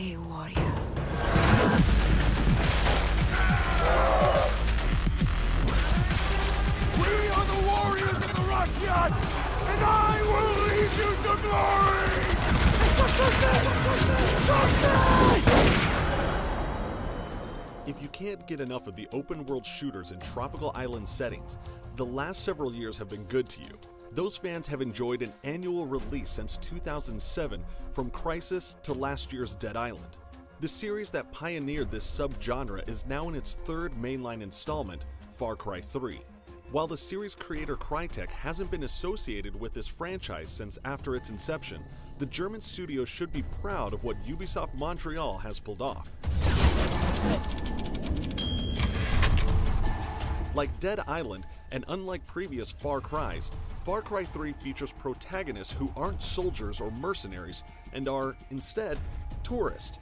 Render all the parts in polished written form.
a warrior. We are the warriors of the Rockyacht, and I will lead you to glory! If you can't get enough of the open-world shooters in tropical island settings, the last several years have been good to you. Those fans have enjoyed an annual release since 2007, from Crisis to last year's Dead Island. The series that pioneered this subgenre is now in its third mainline installment, Far Cry 3. While the series creator Crytek hasn't been associated with this franchise since after its inception, the German studio should be proud of what Ubisoft Montreal has pulled off. Like Dead Island, and unlike previous Far Crys, Far Cry 3 features protagonists who aren't soldiers or mercenaries and are, instead, tourists.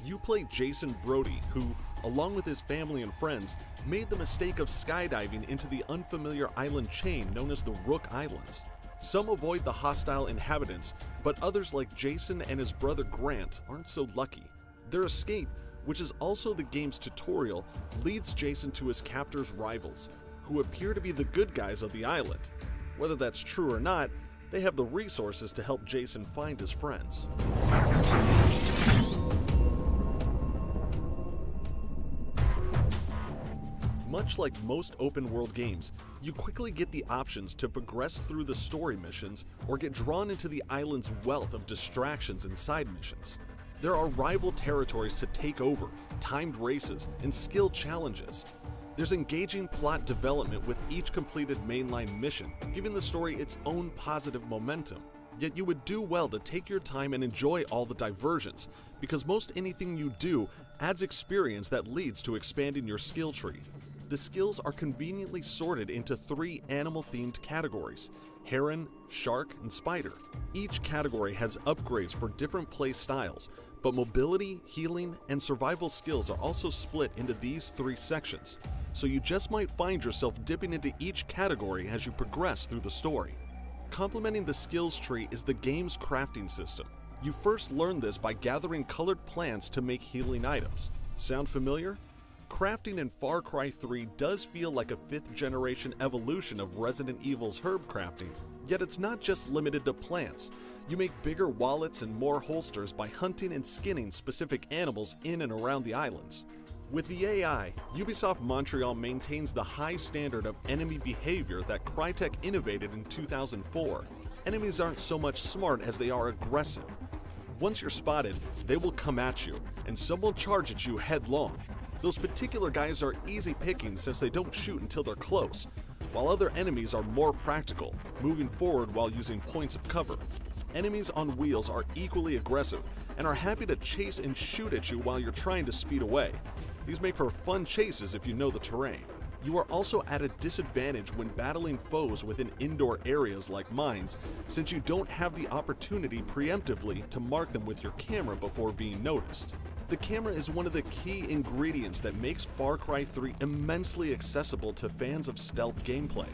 You play Jason Brody, who, along with his family and friends, made the mistake of skydiving into the unfamiliar island chain known as the Rook Islands. Some avoid the hostile inhabitants, but others like Jason and his brother Grant aren't so lucky. Their escape, which is also the game's tutorial, leads Jason to his captor's rivals, who appear to be the good guys of the island. Whether that's true or not, they have the resources to help Jason find his friends. Much like most open-world games, you quickly get the options to progress through the story missions or get drawn into the island's wealth of distractions and side missions. There are rival territories to take over, timed races, and skill challenges. There's engaging plot development with each completed mainline mission, giving the story its own positive momentum. Yet you would do well to take your time and enjoy all the diversions, because most anything you do adds experience that leads to expanding your skill tree. The skills are conveniently sorted into 3 animal-themed categories: heron, shark, and spider. Each category has upgrades for different play styles, but mobility, healing, and survival skills are also split into these 3 sections, so you just might find yourself dipping into each category as you progress through the story. Complementing the skills tree is the game's crafting system. You first learn this by gathering colored plants to make healing items. Sound familiar? Crafting in Far Cry 3 does feel like a 5th generation evolution of Resident Evil's herb crafting, yet it's not just limited to plants. You make bigger wallets and more holsters by hunting and skinning specific animals in and around the islands. With the AI, Ubisoft Montreal maintains the high standard of enemy behavior that Crytek innovated in 2004. Enemies aren't so much smart as they are aggressive. Once you're spotted, they will come at you, and some will charge at you headlong. Those particular guys are easy pickings since they don't shoot until they're close, while other enemies are more practical, moving forward while using points of cover. Enemies on wheels are equally aggressive and are happy to chase and shoot at you while you're trying to speed away. These make for fun chases if you know the terrain. You are also at a disadvantage when battling foes within indoor areas like mines, since you don't have the opportunity preemptively to mark them with your camera before being noticed. The camera is one of the key ingredients that makes Far Cry 3 immensely accessible to fans of stealth gameplay.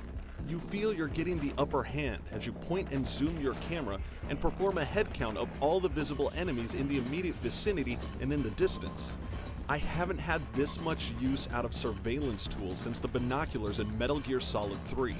You feel you're getting the upper hand as you point and zoom your camera and perform a head count of all the visible enemies in the immediate vicinity and in the distance. I haven't had this much use out of surveillance tools since the binoculars in Metal Gear Solid 3.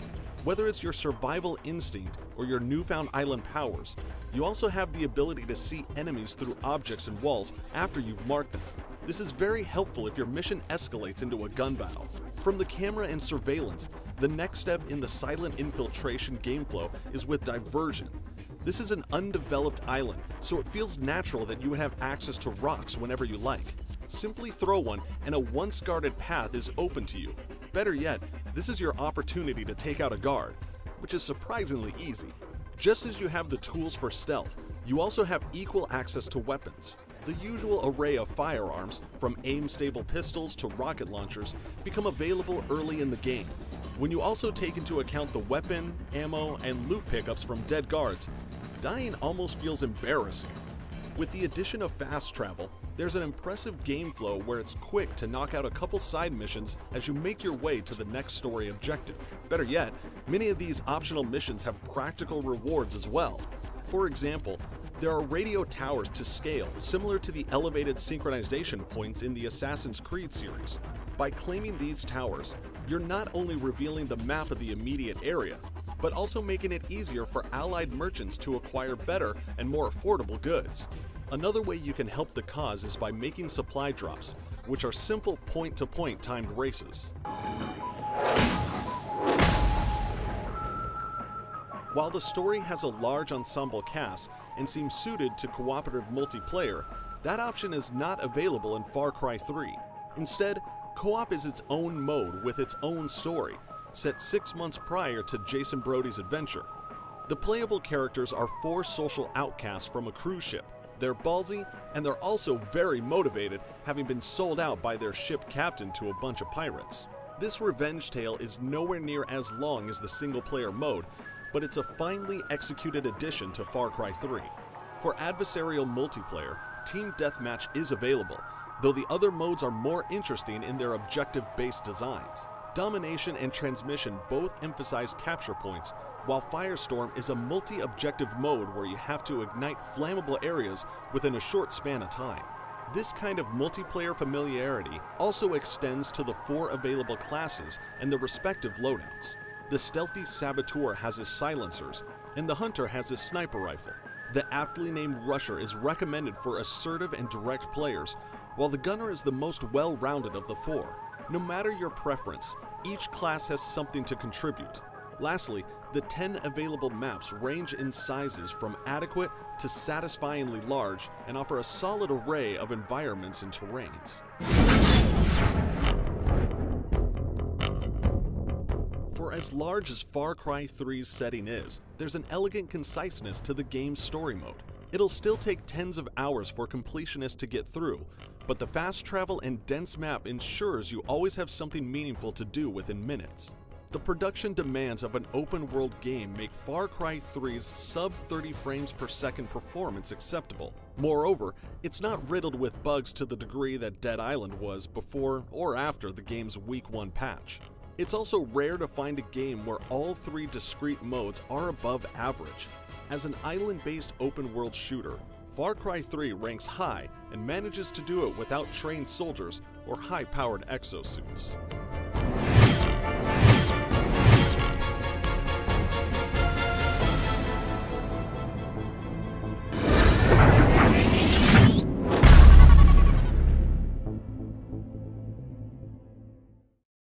Whether it's your survival instinct or your newfound island powers, you also have the ability to see enemies through objects and walls after you've marked them. This is very helpful if your mission escalates into a gun battle. From the camera and surveillance, the next step in the silent infiltration game flow is with diversion. This is an undeveloped island, so it feels natural that you would have access to rocks whenever you like. Simply throw one and a once guarded path is open to you. Better yet, this is your opportunity to take out a guard, which is surprisingly easy. Just as you have the tools for stealth, you also have equal access to weapons. The usual array of firearms, from aim-stable pistols to rocket launchers, become available early in the game. When you also take into account the weapon, ammo, and loot pickups from dead guards, dying almost feels embarrassing. With the addition of fast travel, there's an impressive game flow where it's quick to knock out a couple side missions as you make your way to the next story objective. Better yet, many of these optional missions have practical rewards as well. For example, There are radio towers to scale, similar to the elevated synchronization points in the Assassin's Creed series. By claiming these towers, you're not only revealing the map of the immediate area, but also making it easier for allied merchants to acquire better and more affordable goods. Another way you can help the cause is by making supply drops, which are simple point-to-point timed races. While the story has a large ensemble cast and seems suited to cooperative multiplayer, that option is not available in Far Cry 3. Instead, co-op is its own mode with its own story, set 6 months prior to Jason Brody's adventure. The playable characters are 4 social outcasts from a cruise ship. They're ballsy, and they're also very motivated, having been sold out by their ship captain to a bunch of pirates. This revenge tale is nowhere near as long as the single-player mode, but it's a finely executed addition to Far Cry 3. For adversarial multiplayer, Team Deathmatch is available, though the other modes are more interesting in their objective-based designs. Domination and Transmission both emphasize capture points, while Firestorm is a multi-objective mode where you have to ignite flammable areas within a short span of time. This kind of multiplayer familiarity also extends to the 4 available classes and the respective loadouts. The stealthy Saboteur has his silencers, and the Hunter has his sniper rifle. The aptly named Rusher is recommended for assertive and direct players, while the Gunner is the most well-rounded of the 4. No matter your preference, each class has something to contribute. Lastly, the 10 available maps range in sizes from adequate to satisfyingly large and offer a solid array of environments and terrains. For as large as Far Cry 3's setting is, there's an elegant conciseness to the game's story mode. It'll still take tens of hours for completionists to get through, but the fast travel and dense map ensures you always have something meaningful to do within minutes. The production demands of an open-world game make Far Cry 3's sub-30 frames per second performance acceptable. Moreover, it's not riddled with bugs to the degree that Dead Island was before or after the game's Week 1 patch. It's also rare to find a game where all 3 discrete modes are above average. As an island-based open-world shooter, Far Cry 3 ranks high and manages to do it without trained soldiers or high-powered exosuits.